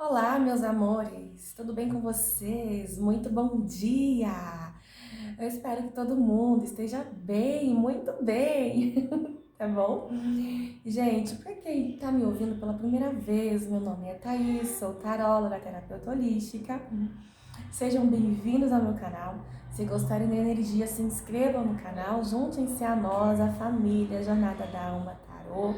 Olá, meus amores, tudo bem com vocês? Muito bom dia! Eu espero que todo mundo esteja bem, muito bem, tá bom? Gente, pra quem tá me ouvindo pela primeira vez, meu nome é Thaís, sou taróloga, terapeuta holística. Sejam bem-vindos ao meu canal. Se gostarem da energia, se inscrevam no canal, juntem-se a nós, a família Jornada da Alma Tarô.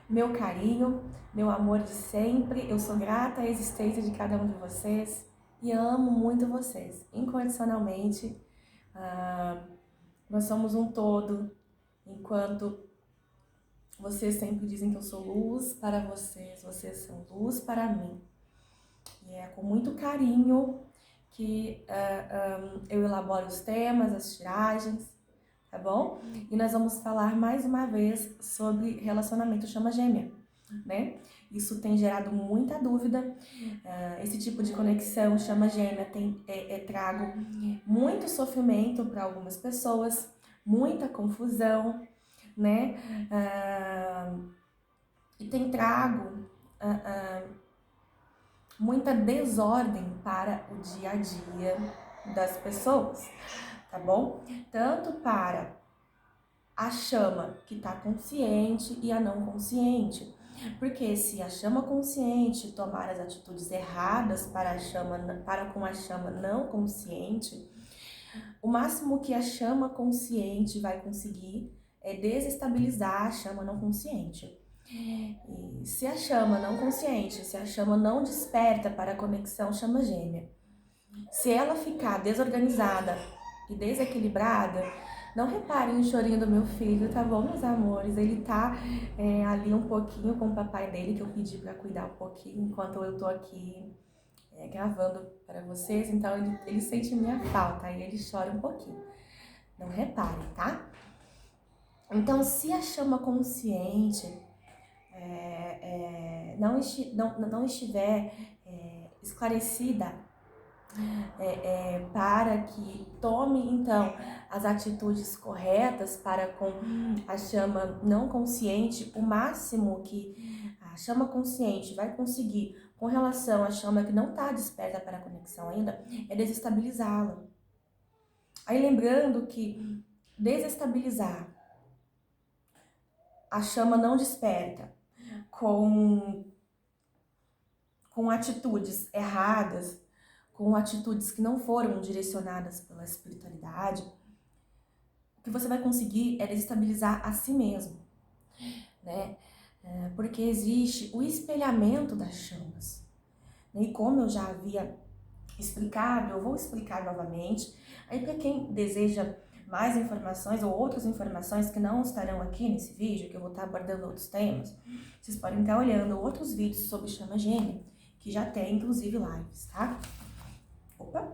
Meu carinho, meu amor de sempre. Eu sou grata à existência de cada um de vocês e amo muito vocês, incondicionalmente. Ah, nós somos um todo, enquanto vocês sempre dizem que eu sou luz para vocês, vocês são luz para mim. E é com muito carinho que eu elaboro os temas, as tiragens, tá bom? E nós vamos falar mais uma vez sobre relacionamento chama gêmea, né? Isso tem gerado muita dúvida. Esse tipo de conexão chama gêmea trago muito sofrimento para algumas pessoas, muita confusão, né? E tem trago muita desordem para o dia a dia das pessoas, tá bom? Tanto para a chama que está consciente e a não consciente. Porque se a chama consciente tomar as atitudes erradas para com a chama não consciente, o máximo que a chama consciente vai conseguir é desestabilizar a chama não consciente. E se a chama não consciente, se a chama não desperta para a conexão chama gêmea, se ela ficar desorganizada e desequilibrada, não reparem o chorinho do meu filho, tá bom, meus amores? Ele tá ali um pouquinho com o papai dele, que eu pedi pra cuidar um pouquinho, enquanto eu tô aqui gravando para vocês. Então ele sente minha falta, aí ele chora um pouquinho. Não reparem, tá? Então, se a chama consciente não estiver esclarecida, para que tome então as atitudes corretas para com a chama não consciente, o máximo que a chama consciente vai conseguir com relação à chama que não está desperta para a conexão ainda é desestabilizá-la. Aí lembrando que desestabilizar a chama não desperta com atitudes erradas, com atitudes que não foram direcionadas pela espiritualidade, o que você vai conseguir é desestabilizar a si mesmo, né? Porque existe o espelhamento das chamas. E como eu já havia explicado, eu vou explicar novamente. Aí para quem deseja mais informações ou outras informações que não estarão aqui nesse vídeo, que eu vou estar abordando outros temas, vocês podem estar olhando outros vídeos sobre chama gêmea, que já tem inclusive lives, tá? Opa!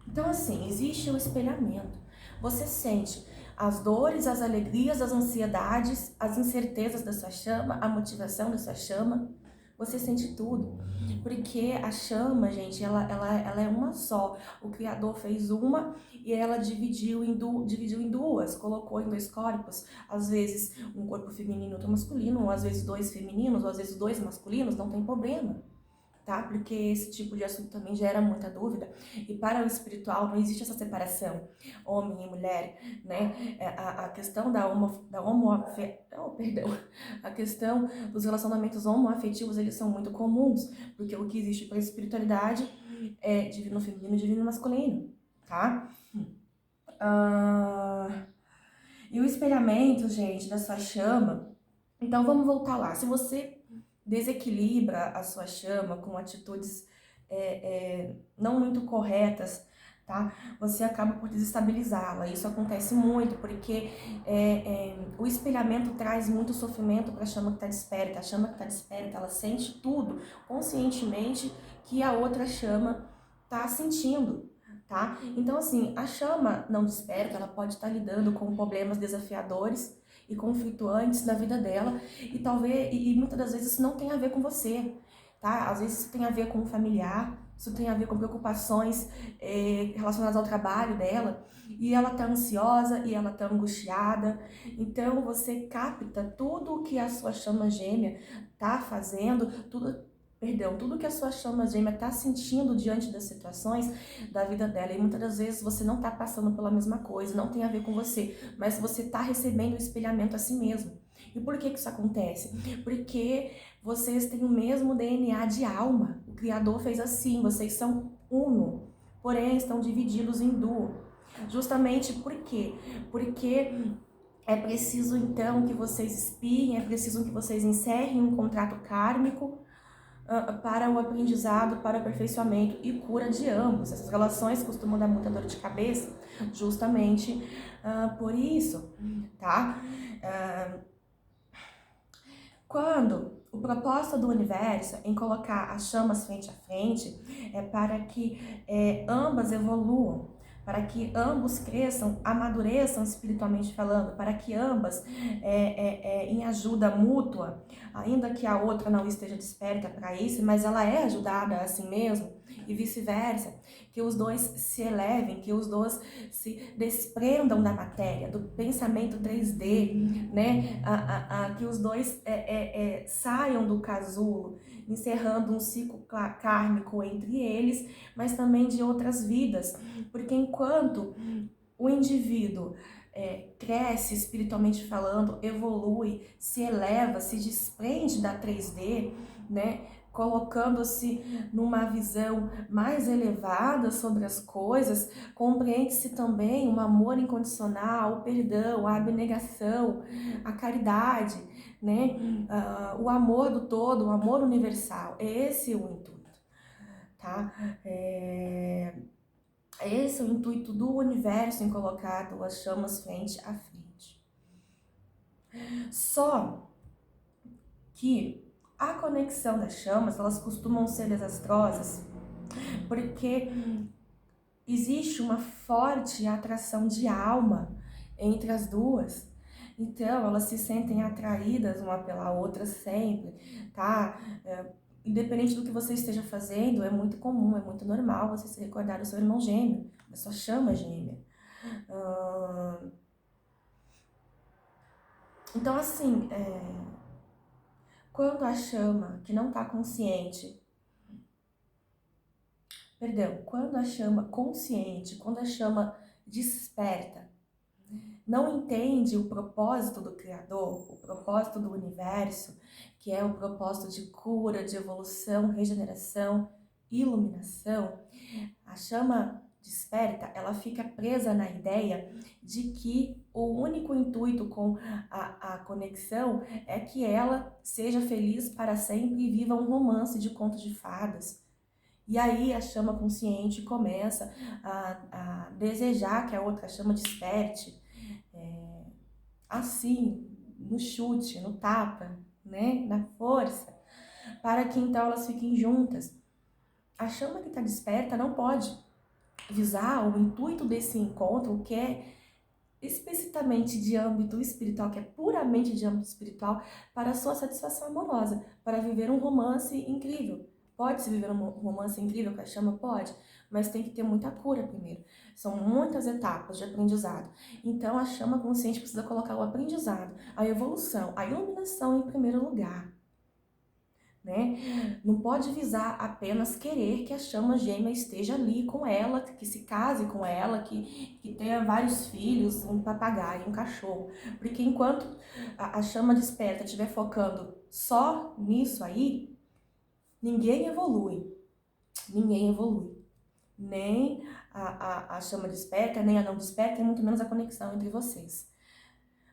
Então assim, existe o espelhamento. Você sente as dores, as alegrias, as ansiedades, as incertezas da sua chama, a motivação da sua chama. Você sente tudo. Porque a chama, gente, ela é uma só. O Criador fez uma e ela dividiu em duas, colocou em dois corpos. Às vezes um corpo feminino e outro masculino, ou às vezes dois femininos, ou às vezes dois masculinos, não tem problema. Tá? Porque esse tipo de assunto também gera muita dúvida. E para o espiritual não existe essa separação, homem e mulher, né? A questão a questão dos relacionamentos homoafetivos, eles são muito comuns, porque o que existe para a espiritualidade é divino feminino e divino masculino, tá? E o espelhamento, gente, da sua chama. Então vamos voltar lá. Se você desequilibra a sua chama com atitudes não muito corretas, tá? Você acaba por desestabilizá-la. Isso acontece muito porque o espelhamento traz muito sofrimento para a chama que está desperta. A chama que está desperta, ela sente tudo conscientemente que a outra chama está sentindo. Tá? Então, assim, a chama não desperta, ela pode estar lidando com problemas desafiadores e conflituantes da vida dela, e talvez, e muitas das vezes isso não tem a ver com você, tá? Às vezes isso tem a ver com o familiar, isso tem a ver com preocupações relacionadas ao trabalho dela, e ela tá ansiosa, e ela tá angustiada, então você capta tudo o que a sua chama gêmea tá fazendo, tudo perdão, tudo que a sua chama gêmea está sentindo diante das situações da vida dela. E muitas das vezes você não está passando pela mesma coisa, não tem a ver com você, mas você está recebendo o espelhamento a si mesmo. E por que isso acontece? Porque vocês têm o mesmo DNA de alma. O Criador fez assim, vocês são uno, porém estão divididos em duo. Justamente por quê? Porque é preciso então que vocês espiem, é preciso que vocês encerrem um contrato kármico para o aprendizado, para o aperfeiçoamento e cura de ambos. Essas relações costumam dar muita dor de cabeça, justamente por isso, tá? Quando o propósito do universo em colocar as chamas frente a frente é para que ambas evoluam, para que ambos cresçam, amadureçam espiritualmente falando, para que ambas, em ajuda mútua, ainda que a outra não esteja desperta para isso, mas ela é ajudada assim mesmo, e vice-versa, que os dois se elevem, que os dois se desprendam da matéria, do pensamento 3D, né? Que os dois saiam do casulo, encerrando um ciclo kármico entre eles, mas também de outras vidas, porque enquanto o indivíduo cresce espiritualmente falando, evolui, se eleva, se desprende da 3D, né? Colocando-se numa visão mais elevada sobre as coisas, compreende-se também o amor incondicional, o perdão, a abnegação, a caridade, né? O amor do todo, o amor universal. Esse é o intuito, tá? Esse é o intuito do universo em colocar duas chamas frente a frente. Só que a conexão das chamas, elas costumam ser desastrosas, porque existe uma forte atração de alma entre as duas. Então, elas se sentem atraídas uma pela outra sempre, tá? Independente do que você esteja fazendo, é muito comum, é muito normal você se recordar do seu irmão gêmeo, da sua chama gêmea. Então, assim, quando a chama que não está consciente, quando a chama consciente, quando a chama desperta, não entende o propósito do Criador, o propósito do universo, que é o propósito de cura, de evolução, regeneração, iluminação, a chama desperta, ela fica presa na ideia de que o único intuito com a conexão é que ela seja feliz para sempre e viva um romance de contos de fadas. E aí a chama consciente começa a desejar que a outra chama desperte, assim, no chute, no tapa, né, na força, para que então elas fiquem juntas. A chama que está desperta não pode visar o intuito desse encontro, que é explicitamente de âmbito espiritual, que é puramente de âmbito espiritual, para a sua satisfação amorosa, para viver um romance incrível. Pode-se viver um romance incrível com a chama? Pode, mas tem que ter muita cura primeiro. São muitas etapas de aprendizado. Então a chama consciente precisa colocar o aprendizado, a evolução, a iluminação em primeiro lugar. Né? Não pode visar apenas querer que a chama gêmea esteja ali com ela, que se case com ela, que tenha vários filhos, um papagaio, um cachorro. Porque enquanto a chama desperta estiver focando só nisso aí, ninguém evolui. Ninguém evolui. Nem a chama desperta, nem a não desperta, e muito menos a conexão entre vocês.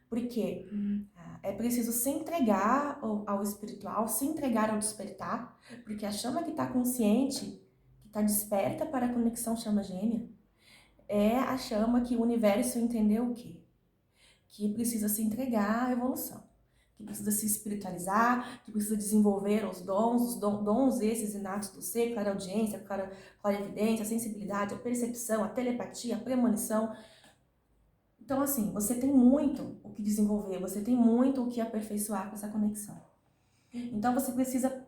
Porque é preciso se entregar ao espiritual, se entregar ao despertar, porque a chama que está consciente, que está desperta para a conexão chama gêmea, é a chama que o universo entendeu o quê? Que precisa se entregar à evolução, que precisa se espiritualizar, que precisa desenvolver os dons esses inatos do ser, clareaudiência, clarevidência, a sensibilidade, a percepção, a telepatia, a premonição. Então, assim, você tem muito o que desenvolver, você tem muito o que aperfeiçoar com essa conexão. Então, você precisa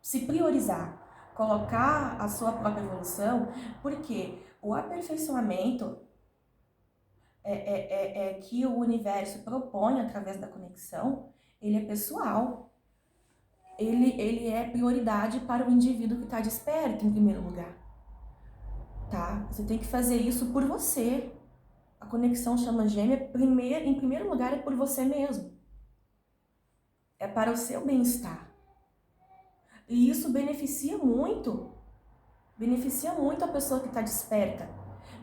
se priorizar, colocar a sua própria evolução, porque o aperfeiçoamento que o universo propõe através da conexão, ele é pessoal. ele é prioridade para o indivíduo que está desperto em primeiro lugar, tá? Você tem que fazer isso por você. A conexão chama gêmea, em primeiro lugar, é por você mesmo. É para o seu bem-estar. E isso beneficia muito a pessoa que está desperta.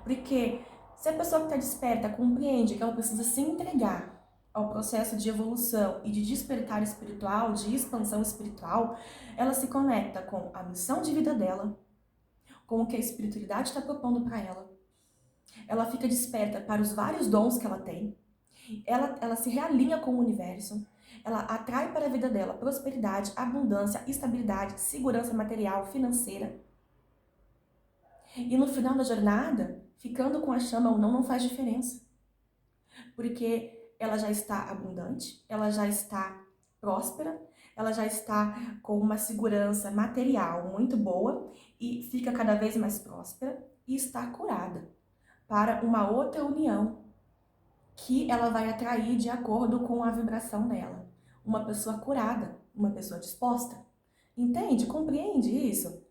Porque se a pessoa que está desperta compreende que ela precisa se entregar ao processo de evolução e de despertar espiritual, de expansão espiritual, ela se conecta com a missão de vida dela, com o que a espiritualidade está propondo para ela. Ela fica desperta para os vários dons que ela tem. Ela se realinha com o universo. Ela atrai para a vida dela prosperidade, abundância, estabilidade, segurança material, financeira. E no final da jornada, ficando com a chama ou não faz diferença. Porque ela já está abundante, ela já está próspera, ela já está com uma segurança material muito boa e fica cada vez mais próspera e está curada para uma outra união que ela vai atrair de acordo com a vibração dela. Uma pessoa curada, uma pessoa disposta. Entende? Compreende isso?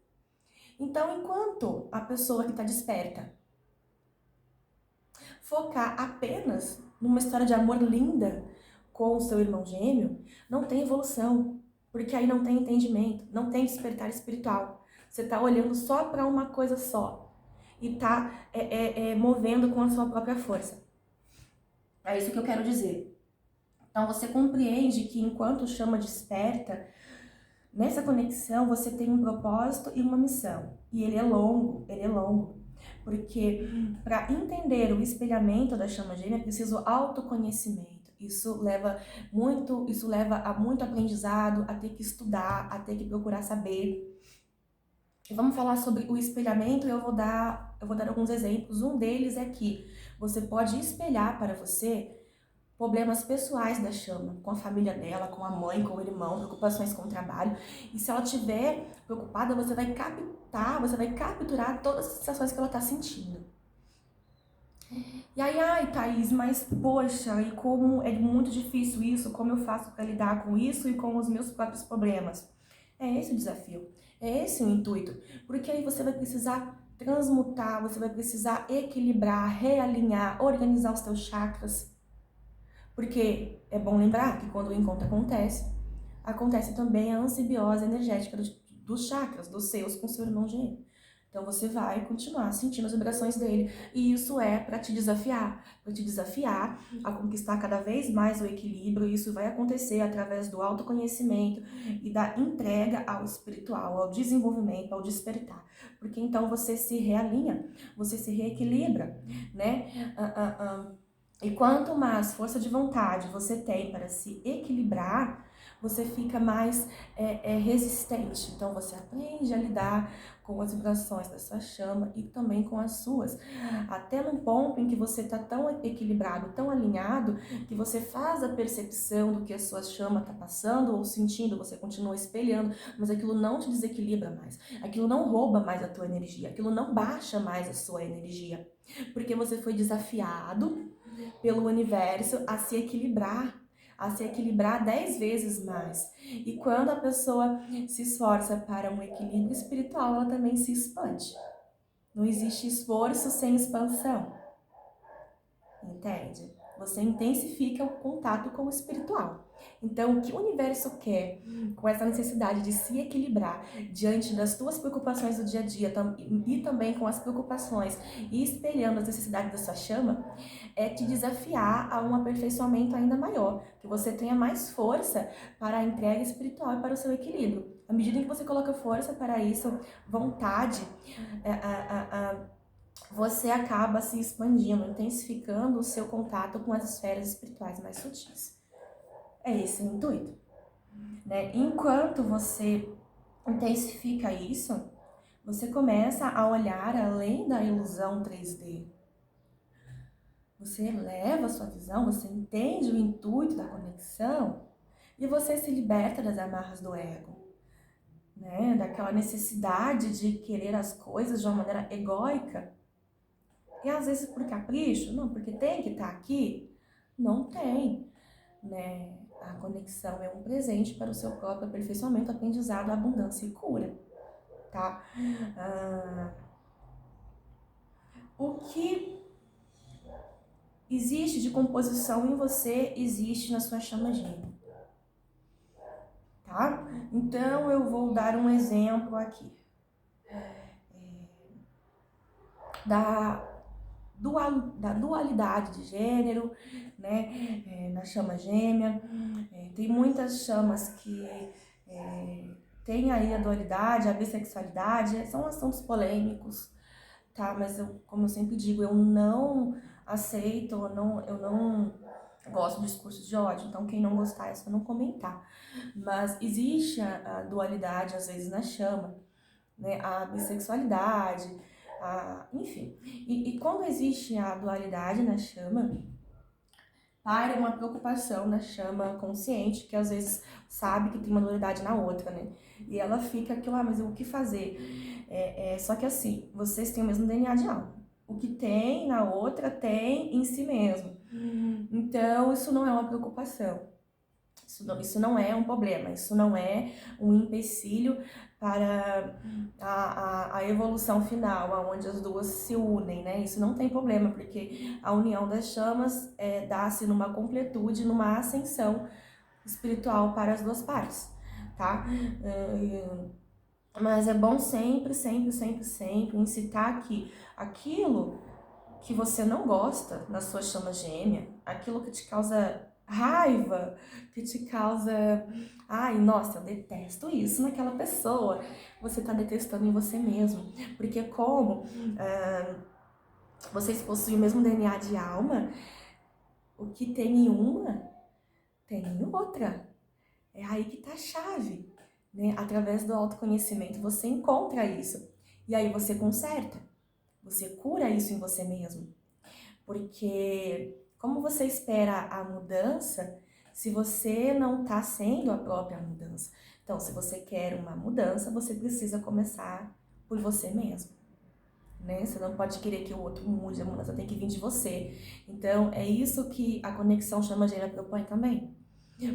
Então, enquanto a pessoa que está desperta focar apenas numa história de amor linda com o seu irmão gêmeo, não tem evolução, porque aí não tem entendimento, não tem despertar espiritual. Você está olhando só para uma coisa só e está movendo com a sua própria força. É isso que eu quero dizer. Então você compreende que enquanto chama desperta, nessa conexão você tem um propósito e uma missão. E ele é longo. Porque para entender o espelhamento da chama gêmea é preciso autoconhecimento. Isso leva a muito aprendizado, a ter que estudar, a ter que procurar saber. E vamos falar sobre o espelhamento e eu vou dar alguns exemplos. Um deles é que você pode espelhar para você problemas pessoais da chama, com a família dela, com a mãe, com o irmão, preocupações com o trabalho. E se ela estiver preocupada, você vai capturar todas as sensações que ela está sentindo. E aí, ai, Thaís, mas poxa, e como é muito difícil isso, como eu faço para lidar com isso e com os meus próprios problemas? É esse o desafio, é esse o intuito, porque aí você vai precisar transmutar, você vai precisar equilibrar, realinhar, organizar os teus chakras. Porque é bom lembrar que quando o encontro acontece também a ansibiose energética dos chakras, dos seus com seu irmão gêmeo. Então você vai continuar sentindo as vibrações dele. E isso é para te desafiar a conquistar cada vez mais o equilíbrio. E isso vai acontecer através do autoconhecimento e da entrega ao espiritual, ao desenvolvimento, ao despertar. Porque então você se realinha, você se reequilibra, né? E quanto mais força de vontade você tem para se equilibrar, você fica mais resistente. Então você aprende a lidar com as vibrações da sua chama e também com as suas. Até num ponto em que você está tão equilibrado, tão alinhado, que você faz a percepção do que a sua chama está passando ou sentindo, você continua espelhando, mas aquilo não te desequilibra mais. Aquilo não rouba mais a tua energia, aquilo não baixa mais a sua energia. Porque você foi desafiado pelo universo a se equilibrar 10 vezes mais. E quando a pessoa se esforça para um equilíbrio espiritual, ela também se expande. Não existe esforço sem expansão. Entende? Você intensifica o contato com o espiritual. Então, o que o universo quer com essa necessidade de se equilibrar diante das tuas preocupações do dia a dia e também com as preocupações e espelhando as necessidades da sua chama, é te desafiar a um aperfeiçoamento ainda maior, que você tenha mais força para a entrega espiritual e para o seu equilíbrio. À medida em que você coloca força para isso, vontade, você acaba se expandindo, intensificando o seu contato com as esferas espirituais mais sutis. É esse o intuito, né? Enquanto você intensifica isso, você começa a olhar além da ilusão 3D. Você eleva a sua visão, você entende o intuito da conexão e você se liberta das amarras do ego, né? Daquela necessidade de querer as coisas de uma maneira egóica. E às vezes por capricho, não, porque tem que estar aqui. Não tem. né? A conexão é um presente para o seu próprio aperfeiçoamento, aprendizado, abundância e cura, tá? O que existe de composição em você, existe na sua chama gêmea, tá? Então, eu vou dar um exemplo aqui da dualidade de gênero, né, na chama gêmea. Tem muitas chamas que tem aí a dualidade, a bissexualidade, são assuntos polêmicos, tá? Mas como eu sempre digo, eu não aceito, eu não gosto de discursos de ódio, então quem não gostar é só não comentar. Mas existe a dualidade, às vezes, na chama, né? A bissexualidade, enfim. E quando existe a dualidade na chama, para uma preocupação na chama consciente, que às vezes sabe que tem uma dualidade na outra, né? E ela fica aquilo, mas o que fazer? Só que assim, vocês têm o mesmo DNA de alma. O que tem na outra tem em si mesmo. Então, isso não é uma preocupação. Isso não é um problema, isso não é um empecilho para a evolução final, onde as duas se unem, né? Isso não tem problema, porque a união das chamas dá-se numa completude, numa ascensão espiritual para as duas partes, tá? Mas é bom sempre, sempre, sempre, sempre incitar que aquilo que você não gosta na sua chama gêmea, aquilo que te causa raiva, que te causa, ai, nossa, eu detesto isso naquela pessoa, você tá detestando em você mesmo, porque como vocês possuem o mesmo DNA de alma, o que tem em uma, tem em outra, é aí que tá a chave, né? Através do autoconhecimento você encontra isso, e aí você conserta, você cura isso em você mesmo. Porque como você espera a mudança se você não está sendo a própria mudança? Então, se você quer uma mudança, você precisa começar por você mesmo, né? Você não pode querer que o outro mude, a mudança tem que vir de você. Então, é isso que a conexão chama gêmea propõe também.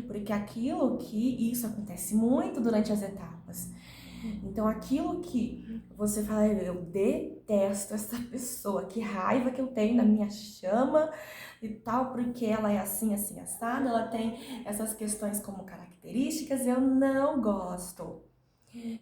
Porque aquilo que isso acontece muito durante as etapas. Então, aquilo que você fala, eu detesto essa pessoa, que raiva que eu tenho da minha chama e tal, porque ela é assim, assim, assada, ela tem essas questões como características, eu não gosto.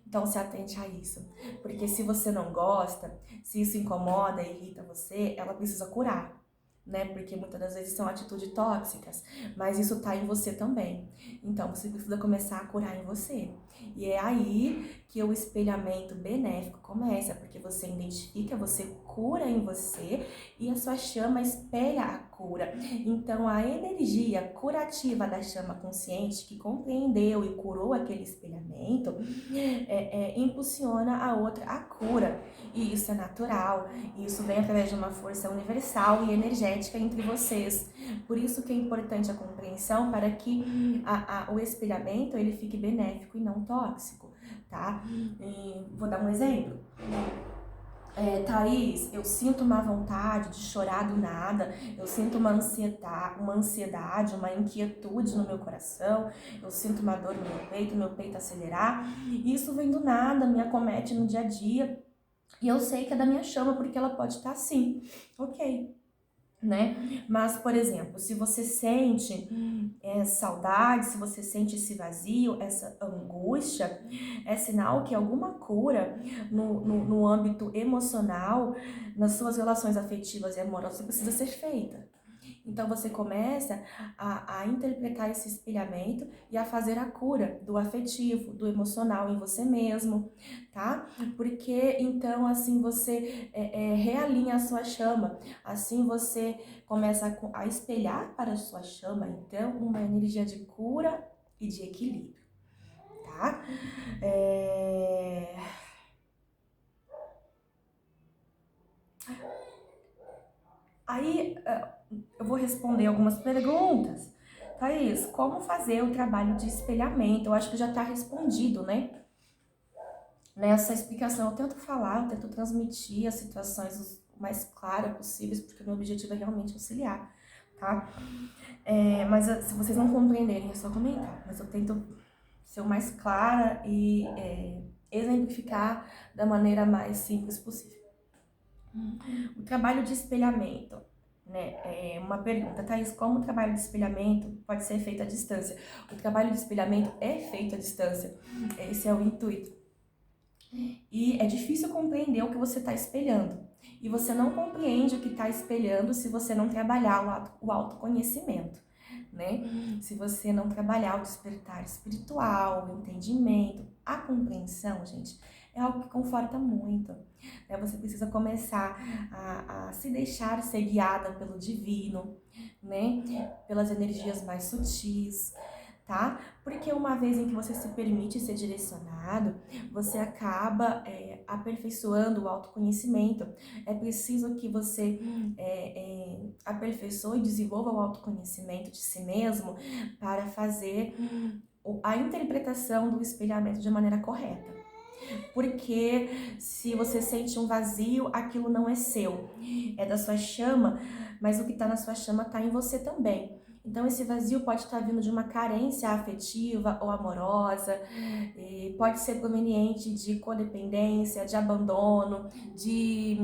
Então, se atente a isso, porque se você não gosta, se isso incomoda e irrita você, ela precisa curar, né? Porque muitas das vezes são atitudes tóxicas, mas isso tá em você também. Então, você precisa começar a curar em você. E é aí que o espelhamento benéfico começa, porque você identifica, você cura em você e a sua chama espelha a cura. Então, a energia curativa da chama consciente que compreendeu e curou aquele espelhamento impulsiona a outra a cura. E isso é natural, e isso vem através de uma força universal e energética entre vocês. Por isso que é importante a compreensão para que o espelhamento ele fique benéfico e não tóxico, tá? E vou dar um exemplo. Thaís, eu sinto uma vontade de chorar do nada, eu sinto uma ansiedade, uma inquietude no meu coração, eu sinto uma dor no meu peito acelerar, e isso vem do nada, me acomete no dia a dia, e eu sei que é da minha chama, porque ela pode estar assim, ok, né? Mas, por exemplo, se você sente saudade, se você sente esse vazio, essa angústia, é sinal que alguma cura no âmbito emocional, nas suas relações afetivas e amorosas precisa ser feita. Então você começa a interpretar esse espelhamento e a fazer a cura do afetivo, do emocional em você mesmo, tá? Porque então assim você realinha a sua chama, assim você começa a espelhar para a sua chama, então, uma energia de cura e de equilíbrio, tá? Aí eu vou responder algumas perguntas. Thaís, como fazer o trabalho de espelhamento? Eu acho que já está respondido, né? Nessa explicação eu tento falar, eu tento transmitir as situações o mais claras possíveis, porque o meu objetivo é realmente auxiliar, tá? Mas se vocês não compreenderem, é só comentar. Mas eu tento ser o mais clara e exemplificar da maneira mais simples possível. O trabalho de espelhamento, né? É uma pergunta, Thaís, como o trabalho de espelhamento pode ser feito à distância? O trabalho de espelhamento é feito à distância, esse é o intuito. E é difícil compreender o que você está espelhando. E você não compreende o que está espelhando se você não trabalhar o autoconhecimento, né? Se você não trabalhar o despertar espiritual, o entendimento, a compreensão, gente, é algo que conforta muito. Né? Você precisa começar a se deixar ser guiada pelo divino, né? Pelas energias mais sutis, tá? Porque uma vez em que você se permite ser direcionado, você acaba aperfeiçoando o autoconhecimento. É preciso que você aperfeiçoe e desenvolva o autoconhecimento de si mesmo para fazer a interpretação do espelhamento de maneira correta. Porque se você sente um vazio, aquilo não é seu, é da sua chama, mas o que está na sua chama está em você também. Então esse vazio pode estar vindo de uma carência afetiva ou amorosa, pode ser proveniente de codependência, de abandono, de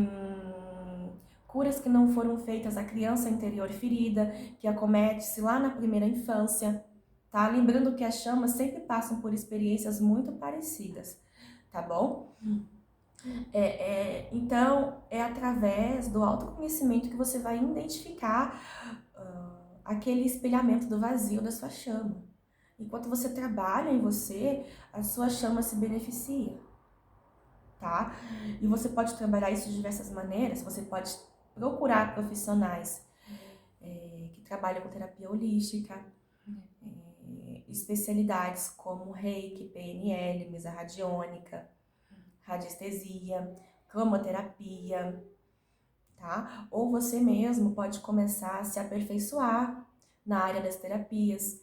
curas que não foram feitas à criança interior ferida, que acomete-se lá na primeira infância, tá? Lembrando que as chamas sempre passam por experiências muito parecidas, tá bom? Então, é através do autoconhecimento que você vai identificar aquele espelhamento do vazio da sua chama. Enquanto você trabalha em você, a sua chama se beneficia, tá? E você pode trabalhar isso de diversas maneiras, você pode procurar profissionais que trabalham com terapia holística, especialidades como Reiki, PNL, mesa radiônica, radiestesia, cromoterapia, tá? Ou você mesmo pode começar a se aperfeiçoar na área das terapias,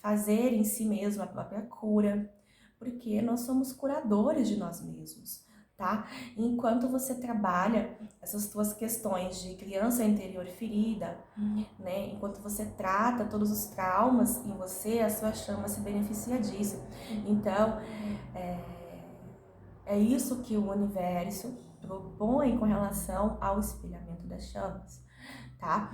fazer em si mesmo a própria cura, porque nós somos curadores de nós mesmos, tá? Enquanto você trabalha essas suas questões de criança interior ferida, né? Enquanto você trata todos os traumas em você, a sua chama se beneficia disso. Então, é isso que o universo propõe com relação ao espelhamento das chamas, tá?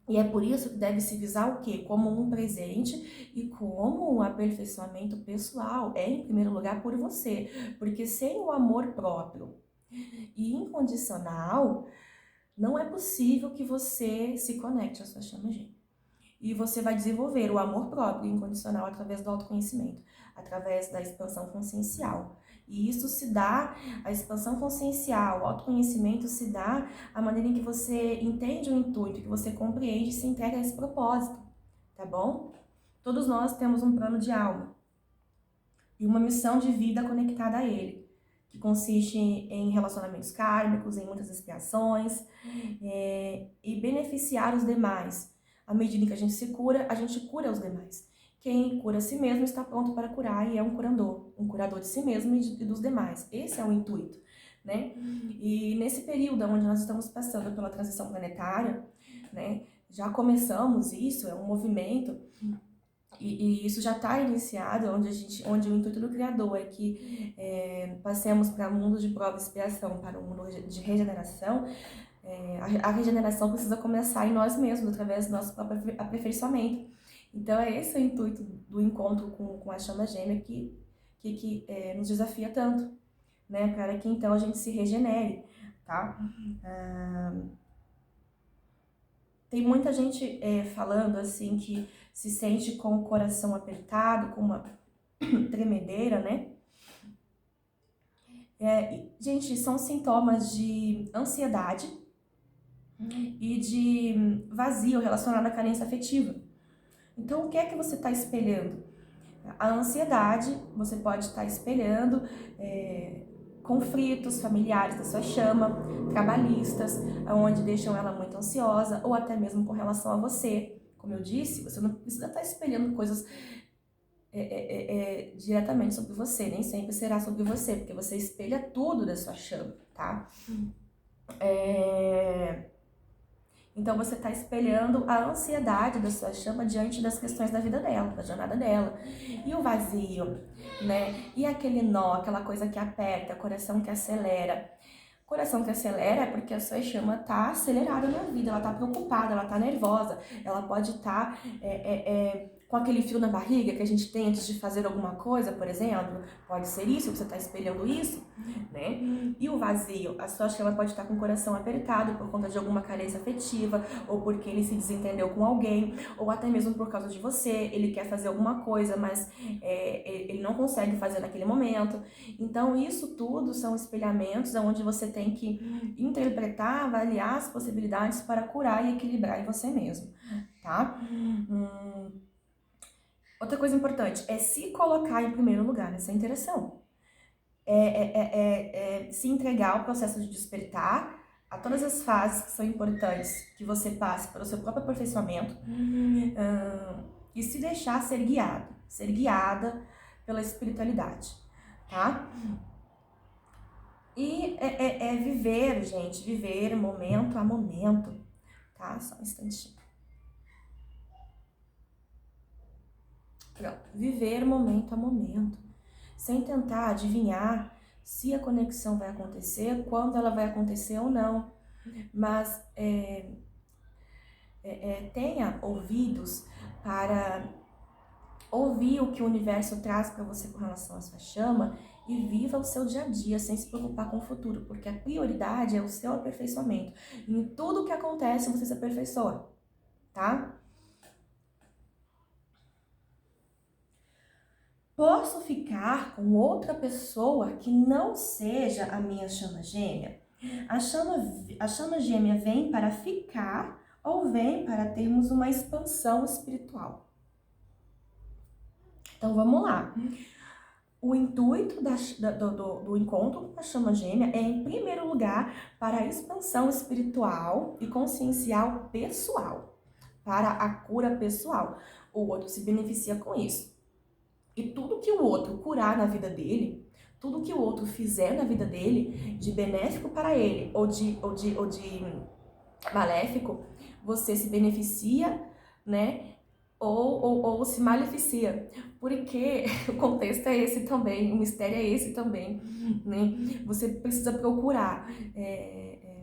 E é por isso que deve se visar o quê? Como um presente e como um aperfeiçoamento pessoal. É, em primeiro lugar, por você. Porque sem o amor próprio e incondicional, não é possível que você se conecte à sua chama gêmea. E você vai desenvolver o amor próprio e incondicional através do autoconhecimento, através da expansão consciencial. E isso se dá, a expansão consciencial, o autoconhecimento se dá à maneira em que você entende o intuito, que você compreende e se entrega a esse propósito, tá bom? Todos nós temos um plano de alma e uma missão de vida conectada a ele, que consiste em relacionamentos kármicos, em muitas expiações, e beneficiar os demais. À medida que a gente se cura, a gente cura os demais. Quem cura a si mesmo está pronto para curar e é um curador de si mesmo e dos demais. Esse é o intuito, né? E nesse período onde nós estamos passando pela transição planetária, né? Já começamos isso, é um movimento e isso já está iniciado, onde o intuito do Criador é que passemos para um mundo de prova e expiação, para um mundo de regeneração. A regeneração precisa começar em nós mesmos, através do nosso próprio aperfeiçoamento. Então, é esse o intuito do encontro com a chama gêmea que nos desafia tanto, né? Para que então a gente se regenere, tá? Tem muita gente falando assim que se sente com o coração apertado, com uma tremedeira, né? Gente, são sintomas de ansiedade e de vazio relacionado à carência afetiva. Então, o que é que você está espelhando? A ansiedade, você pode estar espelhando conflitos familiares da sua chama, trabalhistas, onde deixam ela muito ansiosa, ou até mesmo com relação a você. Como eu disse, você não precisa estar espelhando coisas diretamente sobre você, nem sempre será sobre você, porque você espelha tudo da sua chama, tá? Então você está espelhando a ansiedade da sua chama diante das questões da vida dela, da jornada dela. E o vazio, né? E aquele nó, aquela coisa que aperta, coração que acelera. Coração que acelera é porque a sua chama tá acelerada na vida, ela tá preocupada, ela tá nervosa, ela pode estar com aquele frio na barriga que a gente tem antes de fazer alguma coisa, por exemplo. Pode ser isso, que você tá espelhando isso, né? E o vazio, a sua chama pode estar com o coração apertado por conta de alguma carência afetiva, ou porque ele se desentendeu com alguém, ou até mesmo por causa de você, ele quer fazer alguma coisa, mas ele não consegue fazer naquele momento. Então, isso tudo são espelhamentos onde você tem que interpretar, avaliar as possibilidades para curar e equilibrar em você mesmo, tá? Outra coisa importante é se colocar em primeiro lugar nessa interação. Se entregar ao processo de despertar, a todas as fases que são importantes que você passe para o seu próprio aperfeiçoamento, e se deixar ser guiada pela espiritualidade, tá? E viver, gente, viver momento a momento, tá? Só um instantinho. Pronto. Viver momento a momento, sem tentar adivinhar se a conexão vai acontecer, quando ela vai acontecer ou não. Mas tenha ouvidos para ouvir o que o universo traz para você com relação à sua chama e viva o seu dia a dia sem se preocupar com o futuro, porque a prioridade é o seu aperfeiçoamento. Em tudo que acontece, você se aperfeiçoa, tá? Posso ficar com outra pessoa que não seja a minha chama gêmea? A chama gêmea vem para ficar ou vem para termos uma expansão espiritual? Então vamos lá. O intuito do encontro com a chama gêmea é, em primeiro lugar, para a expansão espiritual e consciencial pessoal, para a cura pessoal. O outro se beneficia com isso. E tudo que o outro curar na vida dele, tudo que o outro fizer na vida dele, de benéfico para ele ou de maléfico, você se beneficia, né? Ou se maleficia, porque o contexto é esse também, o mistério é esse também, né? Você precisa procurar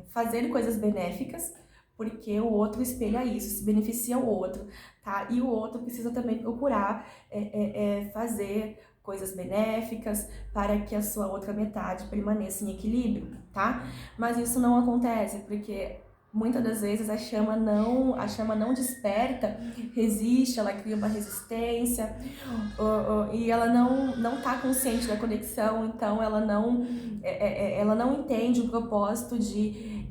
fazer coisas benéficas, porque o outro espelha isso, se beneficia o outro, tá? E o outro precisa também procurar fazer coisas benéficas para que a sua outra metade permaneça em equilíbrio, tá? Mas isso não acontece, porque muitas das vezes a chama não desperta, resiste, ela cria uma resistência, e ela não tá consciente da conexão, então ela não entende o propósito de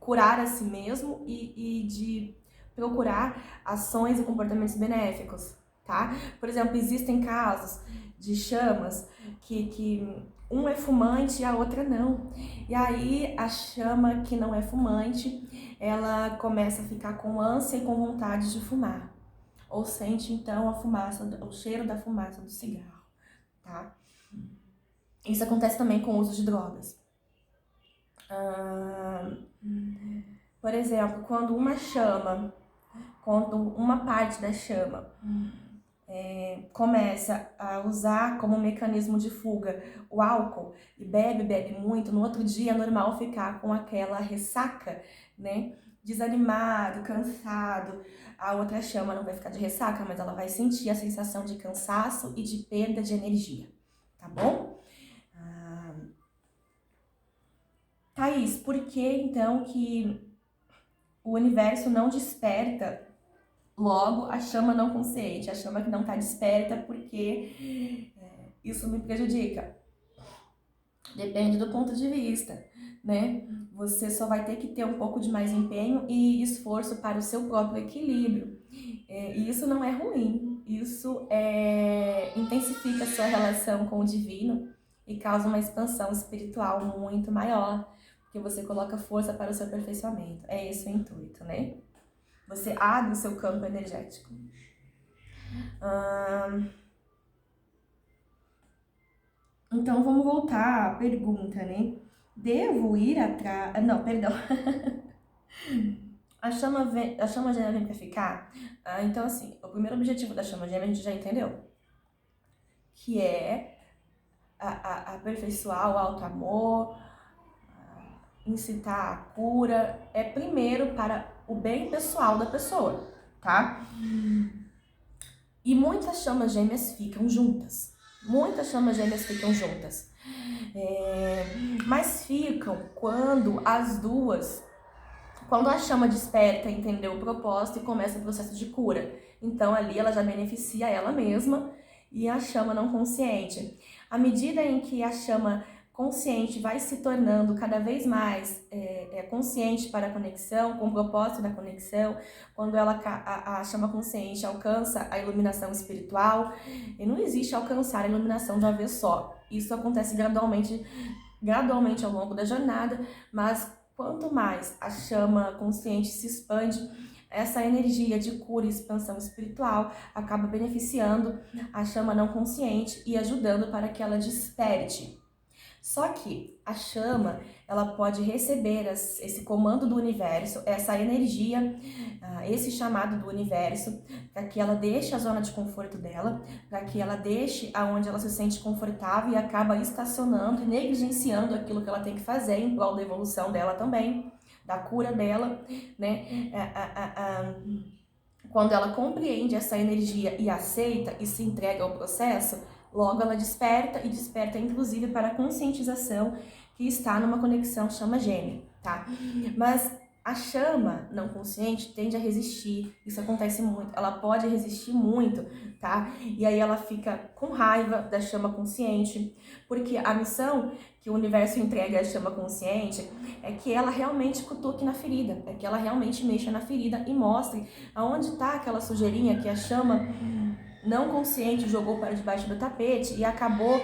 curar a si mesmo e de procurar ações e comportamentos benéficos, tá? Por exemplo, existem casos de chamas que um é fumante e a outra não. E aí a chama que não é fumante, ela começa a ficar com ânsia e com vontade de fumar. Ou sente então a fumaça, o cheiro da fumaça do cigarro, tá? Isso acontece também com o uso de drogas. Por exemplo, quando uma parte da chama começa a usar como mecanismo de fuga o álcool e bebe muito, no outro dia é normal ficar com aquela ressaca, né? Desanimado, cansado. A outra chama não vai ficar de ressaca, mas ela vai sentir a sensação de cansaço e de perda de energia, tá bom? Thaís, por que então que o universo não desperta logo a chama não consciente, a chama que não está desperta, porque isso me prejudica? Depende do ponto de vista, né? Você só vai ter que ter um pouco de mais empenho e esforço para o seu próprio equilíbrio. E isso não é ruim, isso intensifica a sua relação com o divino e causa uma expansão espiritual muito maior, porque você coloca força para o seu aperfeiçoamento. É esse o intuito, né? Você abre o seu campo energético. Então, vamos voltar à pergunta, né? Devo ir atrás... Não, perdão. A chama gêmea vem pra ficar? Então, assim, o primeiro objetivo da chama gêmea a gente já entendeu, que é aperfeiçoar o alto amor, incitar a cura, é primeiro para o bem pessoal da pessoa, tá? E muitas chamas gêmeas ficam juntas. Muitas chamas gêmeas ficam juntas. Mas ficam quando quando a chama desperta, entendeu o propósito e começa o processo de cura. Então ali ela já beneficia ela mesma e a chama não consciente. À medida em que a chama consciente vai se tornando cada vez mais consciente para a conexão, com o propósito da conexão, quando a chama consciente alcança a iluminação espiritual, e não existe alcançar a iluminação de uma vez só. Isso acontece gradualmente ao longo da jornada, mas quanto mais a chama consciente se expande, essa energia de cura e expansão espiritual acaba beneficiando a chama não consciente e ajudando para que ela desperte. Só que a chama, ela pode receber esse comando do universo, essa energia, esse chamado do universo, para que ela deixe a zona de conforto dela, para que ela deixe aonde ela se sente confortável e acaba estacionando e negligenciando aquilo que ela tem que fazer em prol da evolução dela também, da cura dela, né? Quando ela compreende essa energia e aceita e se entrega ao processo, logo ela desperta e desperta inclusive para a conscientização que está numa conexão chama gêmea, tá? Mas a chama não consciente tende a resistir, isso acontece muito, ela pode resistir muito, tá? E aí ela fica com raiva da chama consciente, porque a missão que o universo entrega à chama consciente é que ela realmente cutuque na ferida, é que ela realmente mexa na ferida e mostre aonde está aquela sujeirinha que a chama não consciente jogou para debaixo do tapete e acabou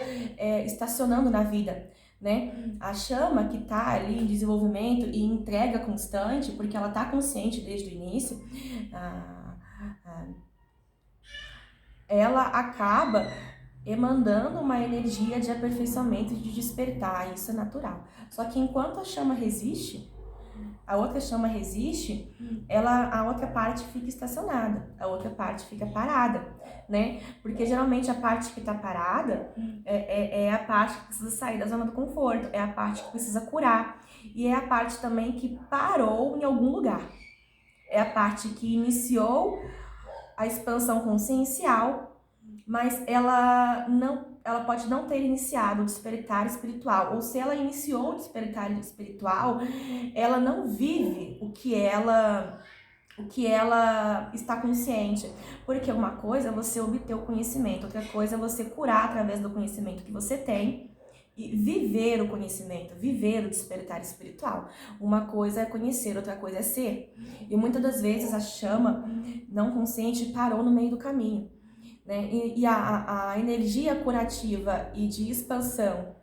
estacionando na vida, né? A chama que está ali em desenvolvimento e entrega constante, porque ela está consciente desde o início, ela acaba emanando uma energia de aperfeiçoamento e de despertar, isso é natural. Só que enquanto a chama resiste, a outra chama resiste, a outra parte fica estacionada, a outra parte fica parada, né? Porque geralmente a parte que está parada é a parte que precisa sair da zona do conforto, é a parte que precisa curar e é a parte também que parou em algum lugar. É a parte que iniciou a expansão consciencial, mas ela pode não ter iniciado o despertar espiritual, ou se ela iniciou o despertar espiritual, ela não vive o que ela está consciente, porque uma coisa é você obter o conhecimento, outra coisa é você curar através do conhecimento que você tem e viver o conhecimento, viver o despertar espiritual. Uma coisa é conhecer, outra coisa é ser. E muitas das vezes a chama não consciente parou no meio do caminho, né? E a energia curativa e de expansão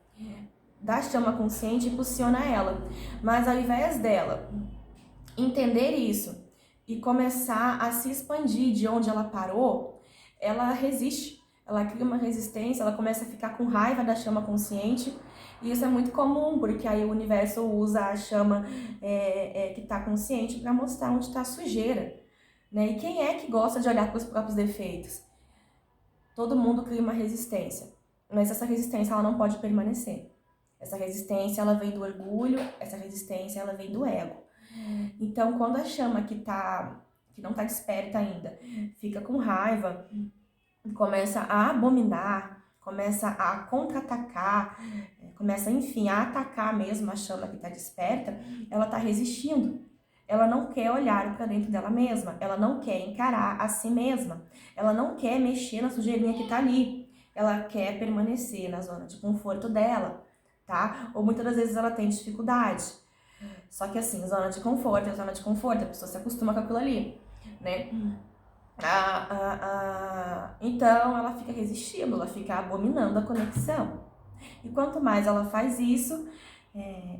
da chama consciente impulsiona ela. Mas ao invés dela entender isso e começar a se expandir de onde ela parou, ela resiste. Ela cria uma resistência, ela começa a ficar com raiva da chama consciente. E isso é muito comum, porque aí o universo usa a chama que está consciente para mostrar onde está a sujeira, né? E quem é que gosta de olhar para os próprios defeitos? Todo mundo cria uma resistência, mas essa resistência ela não pode permanecer. Essa resistência ela vem do orgulho, essa resistência ela vem do ego. Então, quando a chama que não está desperta ainda, fica com raiva, começa a abominar, começa a contra-atacar, começa, enfim, a atacar mesmo a chama que está desperta, ela está resistindo. Ela não quer olhar para dentro dela mesma, ela não quer encarar a si mesma, ela não quer mexer na sujeirinha que está ali, ela quer permanecer na zona de conforto dela, tá? Ou muitas das vezes ela tem dificuldade. Só que assim, zona de conforto é zona de conforto, a pessoa se acostuma com aquilo ali, né? Então ela fica resistindo, ela fica abominando a conexão. E quanto mais ela faz isso,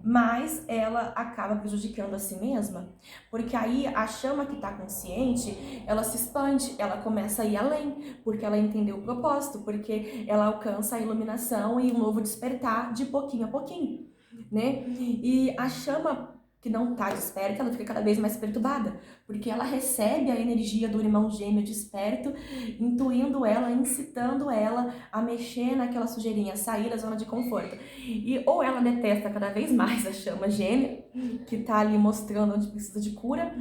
mais ela acaba prejudicando a si mesma, porque aí a chama que está consciente, ela se expande, ela começa a ir além, porque ela entendeu o propósito, porque ela alcança a iluminação e um novo despertar de pouquinho a pouquinho, né? E a chama que não tá desperta, ela fica cada vez mais perturbada, porque ela recebe a energia do irmão gêmeo desperto, intuindo ela, incitando ela a mexer naquela sujeirinha, a sair da zona de conforto. E ou ela detesta cada vez mais a chama gêmea, que tá ali mostrando onde precisa de cura,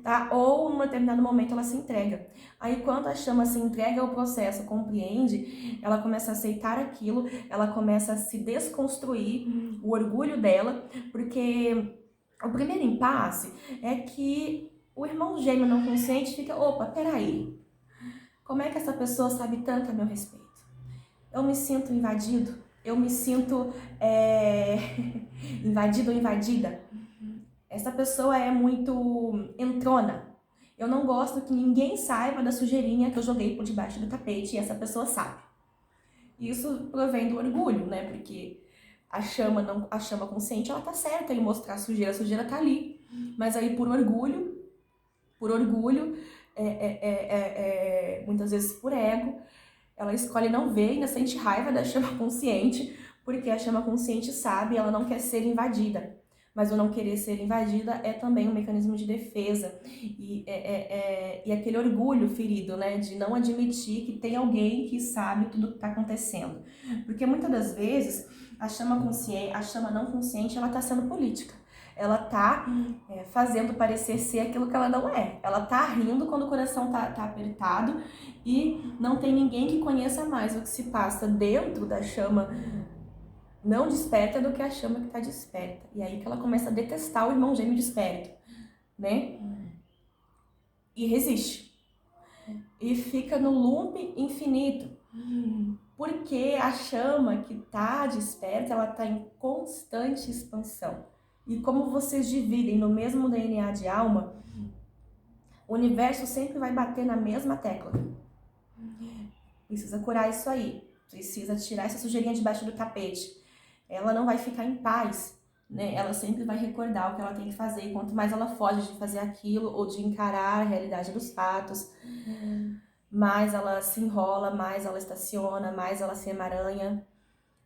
tá? Ou em um determinado momento ela se entrega. Aí quando a chama se entrega ao processo, compreende, ela começa a aceitar aquilo, ela começa a se desconstruir o orgulho dela, porque o primeiro impasse é que o irmão gêmeo não consciente fica, opa, peraí, como é que essa pessoa sabe tanto a meu respeito? Eu me sinto invadido, eu me sinto invadido ou invadida. Essa pessoa é muito entrona. Eu não gosto que ninguém saiba da sujeirinha que eu joguei por debaixo do tapete e essa pessoa sabe. Isso provém do orgulho, né? Porque a chama consciente, ela tá certa em mostrar a sujeira tá ali. Mas aí por orgulho, muitas vezes por ego, ela escolhe não ver e ainda sente raiva da chama consciente, porque a chama consciente sabe, ela não quer ser invadida. Mas o não querer ser invadida é também um mecanismo de defesa. E aquele orgulho ferido, né? De não admitir que tem alguém que sabe tudo o que está acontecendo. Porque muitas das vezes a chama consciente, a chama não consciente, ela está sendo política. Ela tá fazendo parecer ser aquilo que ela não é. Ela tá rindo quando o coração tá apertado e não tem ninguém que conheça mais o que se passa dentro da chama não desperta do que a chama que tá desperta. E aí que ela começa a detestar o irmão gêmeo desperto, né? E resiste. E fica no loop infinito. Porque a chama que tá desperta, ela tá em constante expansão. E como vocês dividem no mesmo DNA de alma, o universo sempre vai bater na mesma tecla. Precisa curar isso aí. Precisa tirar essa sujeirinha debaixo do tapete. Ela não vai ficar em paz, né? Ela sempre vai recordar o que ela tem que fazer. E quanto mais ela foge de fazer aquilo ou de encarar a realidade dos fatos, mais ela se enrola, mais ela estaciona, mais ela se emaranha.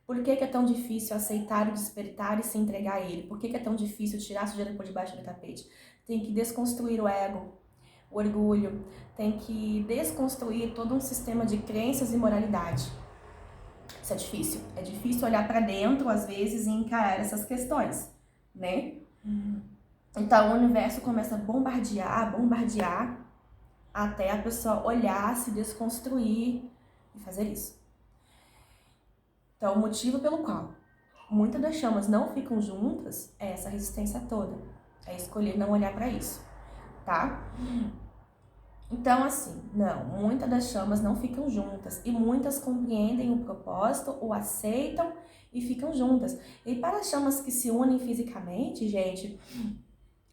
Por que é tão difícil aceitar o despertar e se entregar a ele? Por que é tão difícil tirar a sujeira por debaixo do tapete? Tem que desconstruir o ego, o orgulho, tem que desconstruir todo um sistema de crenças e moralidade. Isso é difícil. É difícil olhar para dentro, às vezes, e encarar essas questões, né? Então, o universo começa a bombardear, até a pessoa olhar, se desconstruir e fazer isso. Então, o motivo pelo qual muitas das chamas não ficam juntas é essa resistência toda. É escolher não olhar para isso, tá? Então, assim, não, muitas das chamas não ficam juntas e muitas compreendem o propósito, o aceitam e ficam juntas. E para as chamas que se unem fisicamente, gente,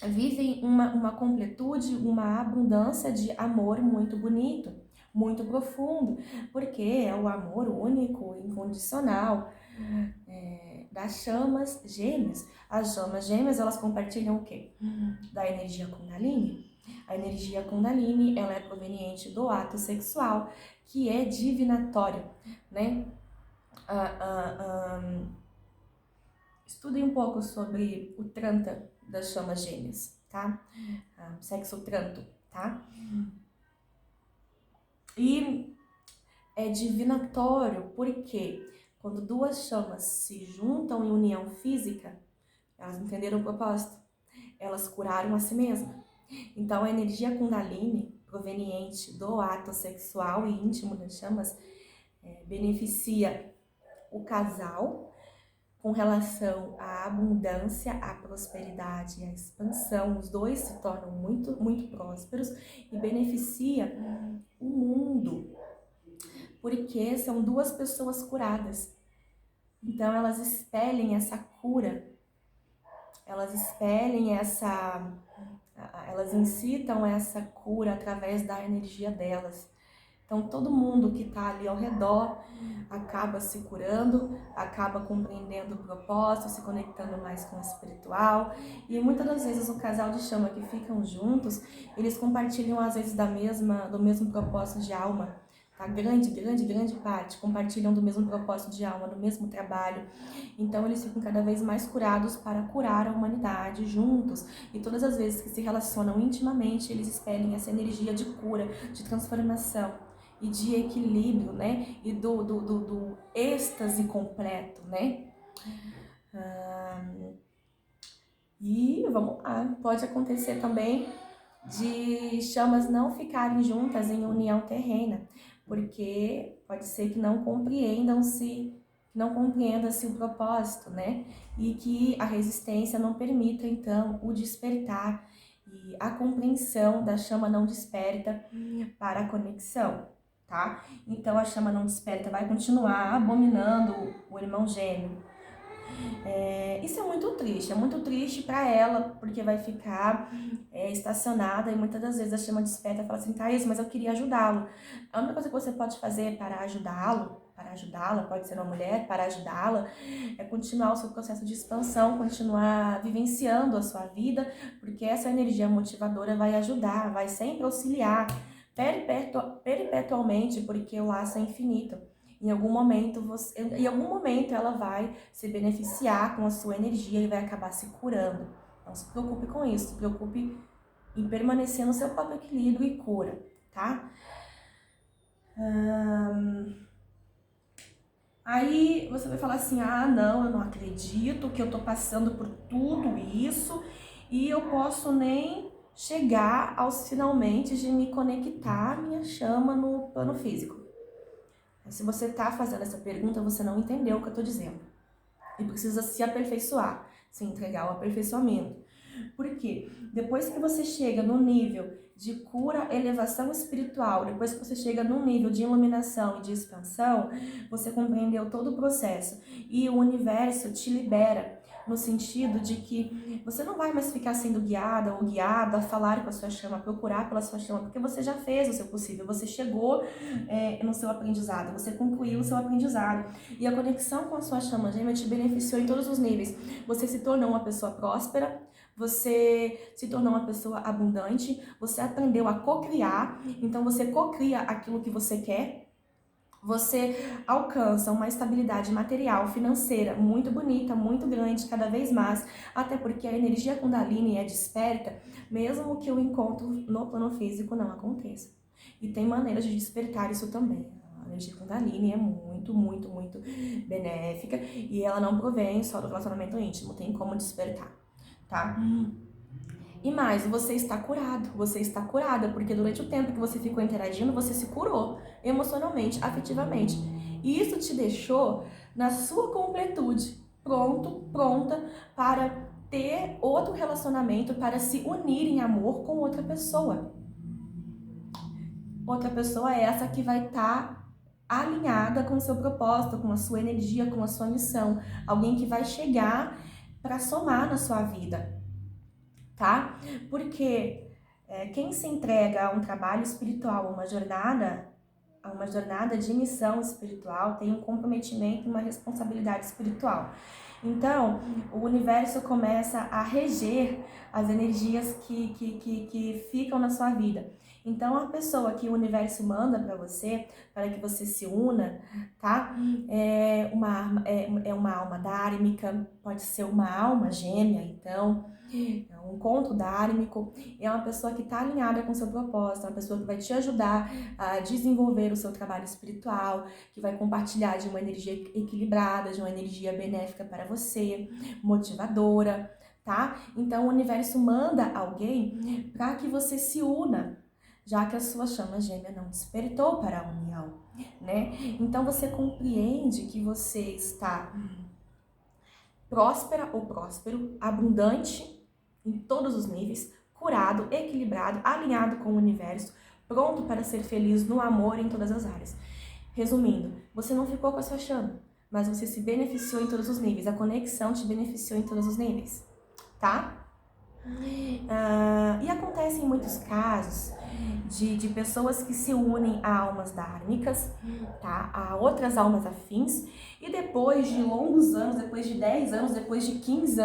vivem uma completude, uma abundância de amor muito bonito, muito profundo, porque é o amor único, incondicional das chamas gêmeas. As chamas gêmeas, elas compartilham o quê? Da energia Kundalini. A energia Kundalini, ela é proveniente do ato sexual, que é divinatório, né? Estudem um pouco sobre o Trantra das chamas gêmeas, tá? Sexo Tranto, tá? E é divinatório porque quando duas chamas se juntam em união física, elas entenderam o propósito, elas curaram a si mesmas. Então, a energia Kundalini, proveniente do ato sexual e íntimo das chamas, beneficia o casal com relação à abundância, à prosperidade e à expansão. Os dois se tornam muito, muito prósperos e beneficia o mundo, porque são duas pessoas curadas. Então, elas expelem essa cura, elas incitam essa cura através da energia delas. Então, todo mundo que está ali ao redor acaba se curando, acaba compreendendo o propósito, se conectando mais com o espiritual. E muitas das vezes o casal de chama que ficam juntos, eles compartilham às vezes do mesmo propósito de alma, tá? Grande, grande, grande parte compartilham do mesmo propósito de alma, do mesmo trabalho. Então eles ficam cada vez mais curados para curar a humanidade juntos. E todas as vezes que se relacionam intimamente, eles expelem essa energia de cura, de transformação e de equilíbrio, né? E do êxtase completo, né? E vamos lá, pode acontecer também de chamas não ficarem juntas em união terrena, porque pode ser que não compreenda-se o propósito, né? E que a resistência não permita, então, o despertar e a compreensão da chama não desperta para a conexão, tá? Então, a chama não desperta vai continuar abominando o irmão gêmeo. Isso é muito triste para ela, porque vai ficar estacionada e muitas das vezes a chama desperta e fala assim, Thaís, mas eu queria ajudá-lo. A única coisa que você pode fazer para ajudá-lo, para ajudá-la, pode ser uma mulher, para ajudá-la, é continuar o seu processo de expansão, continuar vivenciando a sua vida, porque essa energia motivadora vai ajudar, vai sempre auxiliar perpetualmente, porque o laço é infinito. Em algum momento ela vai se beneficiar com a sua energia e vai acabar se curando. Não se preocupe com isso, se preocupe em permanecer no seu próprio equilíbrio e cura, tá? Aí você vai falar assim, não, eu não acredito que eu tô passando por tudo isso e eu posso nem chegar aos finalmente de me conectar à minha chama no plano físico. Se você está fazendo essa pergunta, você não entendeu o que eu estou dizendo. E precisa se aperfeiçoar, se entregar ao aperfeiçoamento. Por quê? Depois que você chega no nível de cura, elevação espiritual, depois que você chega no nível de iluminação e de expansão, você compreendeu todo o processo. E o universo te libera no sentido de que você não vai mais ficar sendo guiada ou guiado a falar com a sua chama, a procurar pela sua chama, porque você já fez o seu possível, você chegou no seu aprendizado, você concluiu o seu aprendizado. E a conexão com a sua chama gêmea te beneficiou em todos os níveis. Você se tornou uma pessoa próspera, você se tornou uma pessoa abundante, você aprendeu a co-criar, então você co-cria aquilo que você quer. Você alcança uma estabilidade material, financeira muito bonita, muito grande, cada vez mais, até porque a energia Kundalini é desperta, mesmo que o encontro no plano físico não aconteça. E tem maneiras de despertar isso também. A energia Kundalini é muito, muito, muito benéfica e ela não provém só do relacionamento íntimo, tem como despertar, tá? E mais, você está curado, você está curada, porque durante o tempo que você ficou interagindo, você se curou emocionalmente, afetivamente. E isso te deixou na sua completude, pronta para ter outro relacionamento, para se unir em amor com outra pessoa. Outra pessoa é essa que vai estar alinhada com o seu propósito, com a sua energia, com a sua missão. Alguém que vai chegar para somar na sua vida. Tá? Porque quem se entrega a um trabalho espiritual, a uma jornada de missão espiritual, tem um comprometimento e uma responsabilidade espiritual. Então, o universo começa a reger as energias que ficam na sua vida. Então, a pessoa que o universo manda para que você se una, tá? É uma alma dármica, pode ser uma alma gêmea, então, é um encontro dármico, é uma pessoa que está alinhada com o seu propósito, é uma pessoa que vai te ajudar a desenvolver o seu trabalho espiritual, que vai compartilhar de uma energia equilibrada, de uma energia benéfica para você, motivadora, tá? Então o universo manda alguém para que você se una, já que a sua chama gêmea não despertou para a união, né? Então você compreende que você está próspera ou próspero, abundante em todos os níveis, curado, equilibrado, alinhado com o universo, pronto para ser feliz no amor em todas as áreas. Resumindo, você não ficou com a sua chama, mas você se beneficiou em todos os níveis, a conexão te beneficiou em todos os níveis, tá? E acontece em muitos casos de pessoas que se unem a almas dármicas, tá? A outras almas afins, e depois de longos anos, depois de 10 anos, depois de 15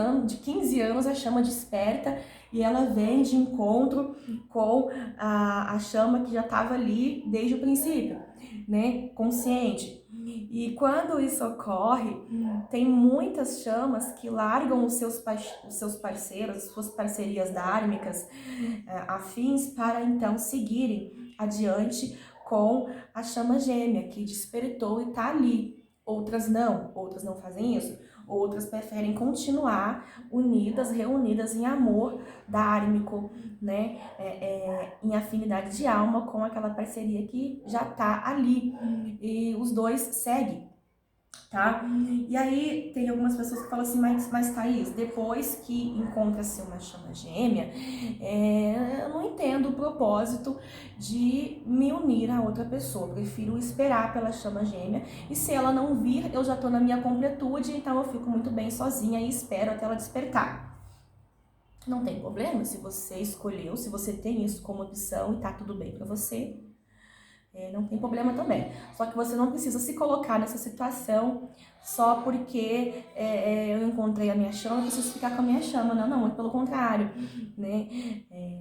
anos, a chama desperta e ela vem de encontro com a chama que já estava ali desde o princípio. né, consciente. E quando isso ocorre, tem muitas chamas que largam os seus parceiros, as suas parcerias dármicas, afins, para então seguirem adiante com a chama gêmea que despertou e está ali. Outras não fazem isso. Outras preferem continuar unidas, reunidas em amor dármico, né? Em afinidade de alma com aquela parceria que já está ali. E os dois seguem, tá? E aí tem algumas pessoas que falam assim, mas Thaís, depois que encontra-se uma chama gêmea, eu não entendo o propósito de me unir a outra pessoa. Eu prefiro esperar pela chama gêmea, e se ela não vir, eu já tô na minha completude, então eu fico muito bem sozinha e espero até ela despertar. Não tem problema se você escolheu, se você tem isso como opção e tá tudo bem pra você. Não tem problema também. Só que você não precisa se colocar nessa situação só porque eu encontrei a minha chama, eu preciso ficar com a minha chama. Não, muito pelo contrário, né?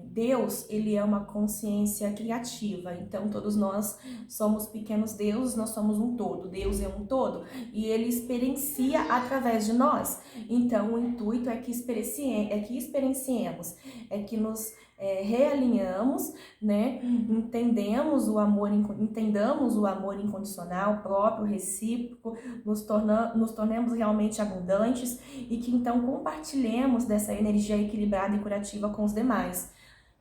Deus, ele é uma consciência criativa. Então, todos nós somos pequenos deuses, nós somos um todo. Deus é um todo e ele experiencia através de nós. Então, o intuito é que experienciemos, é que nos realinhamos, né? Entendamos o amor, entendamos o amor incondicional, próprio, recíproco, nos tornemos realmente abundantes e que então compartilhemos dessa energia equilibrada e curativa com os demais.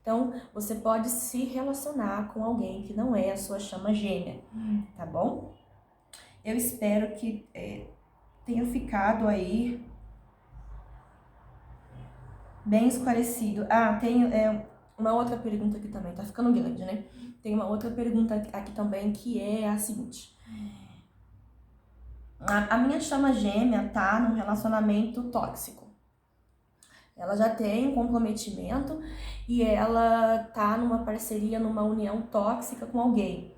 Então, você pode se relacionar com alguém que não é a sua chama gêmea, tá bom? Eu espero que tenha ficado aí bem esclarecido. Tem uma outra pergunta aqui também, tá ficando grande, né? Tem uma outra pergunta aqui também que é a seguinte. A minha chama gêmea tá num relacionamento tóxico. Ela já tem um comprometimento e ela tá numa parceria, numa união tóxica com alguém.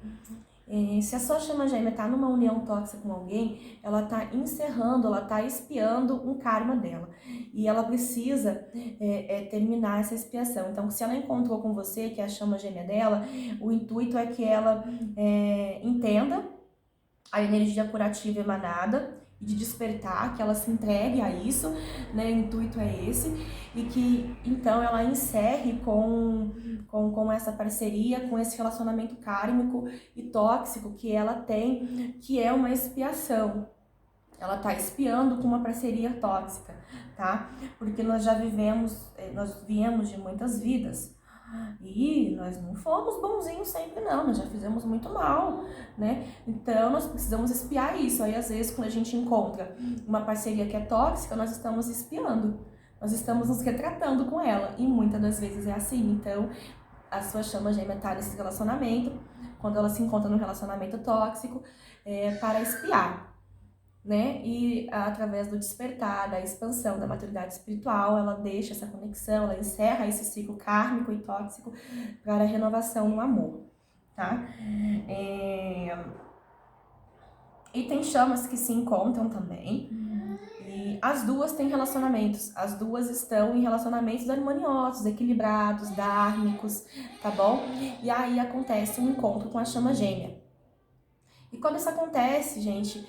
Se a sua chama gêmea tá numa união tóxica com alguém, ela tá encerrando, ela tá expiando um karma dela. E ela precisa terminar essa expiação. Então, se ela encontrou com você, que é a chama gêmea dela, o intuito é que ela entenda a energia curativa emanada e de despertar, que ela se entregue a isso, né? O intuito é esse, e que então ela encerre com essa parceria, com esse relacionamento kármico e tóxico que ela tem, que é uma expiação. Ela tá expiando com uma parceria tóxica, tá? Porque nós viemos de muitas vidas. E nós não fomos bonzinhos sempre não, nós já fizemos muito mal, né? Então nós precisamos espiar isso. Aí às vezes quando a gente encontra uma parceria que é tóxica, nós estamos espiando, nós estamos nos retratando com ela. E muitas das vezes é assim. Então a sua chama gêmea tá nesse relacionamento, quando ela se encontra num relacionamento tóxico, para espiar, né? E através do despertar, da expansão, da maturidade espiritual, ela deixa essa conexão, ela encerra esse ciclo kármico e tóxico para a renovação no amor, tá? E tem chamas que se encontram também, e as duas têm relacionamentos, as duas estão em relacionamentos harmoniosos, equilibrados, dármicos, tá bom? E aí acontece um encontro com a chama gêmea. E quando isso acontece, gente,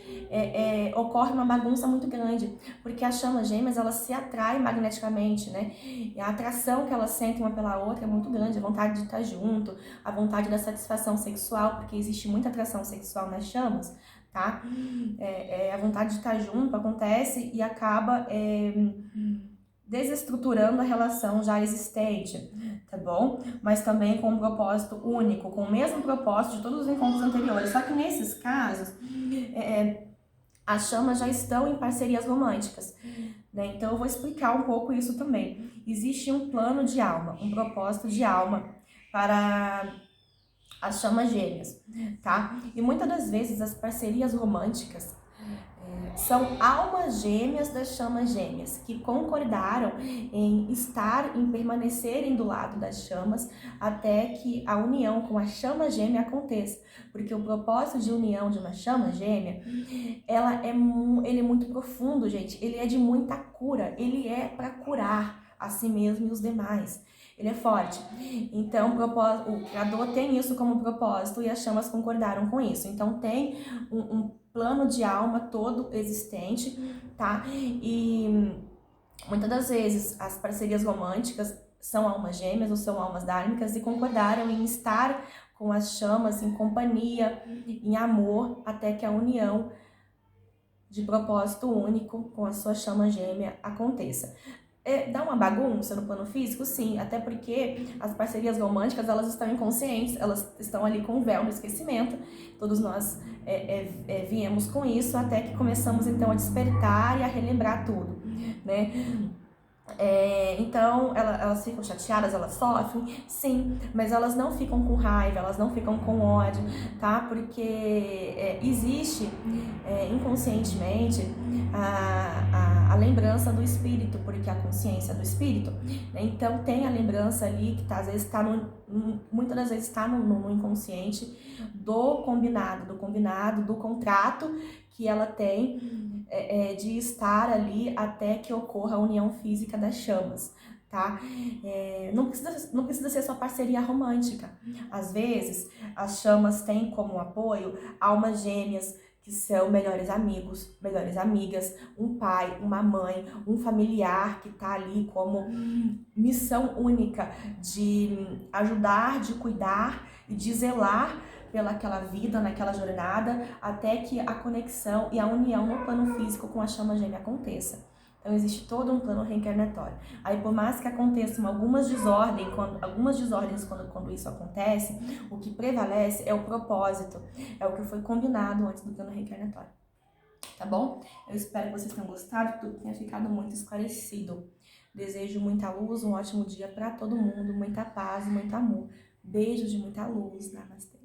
ocorre uma bagunça muito grande, porque as chamas gêmeas, elas se atraem magneticamente, né? E a atração que elas sentem uma pela outra é muito grande, a vontade de estar junto, a vontade da satisfação sexual, porque existe muita atração sexual nas chamas, tá? A vontade de estar junto acontece e acaba desestruturando a relação já existente, tá bom? Mas também com um propósito único, com o mesmo propósito de todos os encontros anteriores. Só que nesses casos, as chamas já estão em parcerias românticas, né? Então eu vou explicar um pouco isso também. Existe um plano de alma, um propósito de alma para as chamas gêmeas, tá? E muitas das vezes as parcerias românticas são almas gêmeas das chamas gêmeas, que concordaram em permanecerem do lado das chamas até que a união com a chama gêmea aconteça. Porque o propósito de união de uma chama gêmea, ele é muito profundo, gente. Ele é de muita cura, ele é para curar a si mesmo e os demais. Ele é forte. Então, o Criador tem isso como propósito e as chamas concordaram com isso. Então, tem um plano de alma todo existente, tá? E muitas das vezes as parcerias românticas são almas gêmeas ou são almas dármicas e concordaram em estar com as chamas em companhia, em amor, até que a união de propósito único com a sua chama gêmea aconteça. Dá uma bagunça no plano físico? Sim, até porque as parcerias românticas, elas estão inconscientes, elas estão ali com o véu do esquecimento, todos nós viemos com isso, até que começamos então a despertar e a relembrar tudo, né? Então, elas ficam chateadas, elas sofrem, sim, mas elas não ficam com raiva, elas não ficam com ódio, tá? Porque existe inconscientemente a lembrança do espírito, porque a consciência é do espírito, né? Então, tem a lembrança ali que às vezes está muitas das vezes está no inconsciente do combinado, do contrato que ela tem de estar ali até que ocorra a união física das chamas, tá? Não precisa ser só parceria romântica. Às vezes, as chamas têm como apoio almas gêmeas, que são melhores amigos, melhores amigas, um pai, uma mãe, um familiar que tá ali como missão única de ajudar, de cuidar e de zelar pelaquela vida, naquela jornada, até que a conexão e a união no plano físico com a chama gêmea aconteça. Então existe todo um plano reencarnatório. Aí por mais que aconteçam algumas desordens quando isso acontece, o que prevalece é o propósito, é o que foi combinado antes do plano reencarnatório. Tá bom? Eu espero que vocês tenham gostado, que tudo tenha ficado muito esclarecido. Desejo muita luz, um ótimo dia para todo mundo, muita paz e muito amor. Beijos de muita luz. Namastê.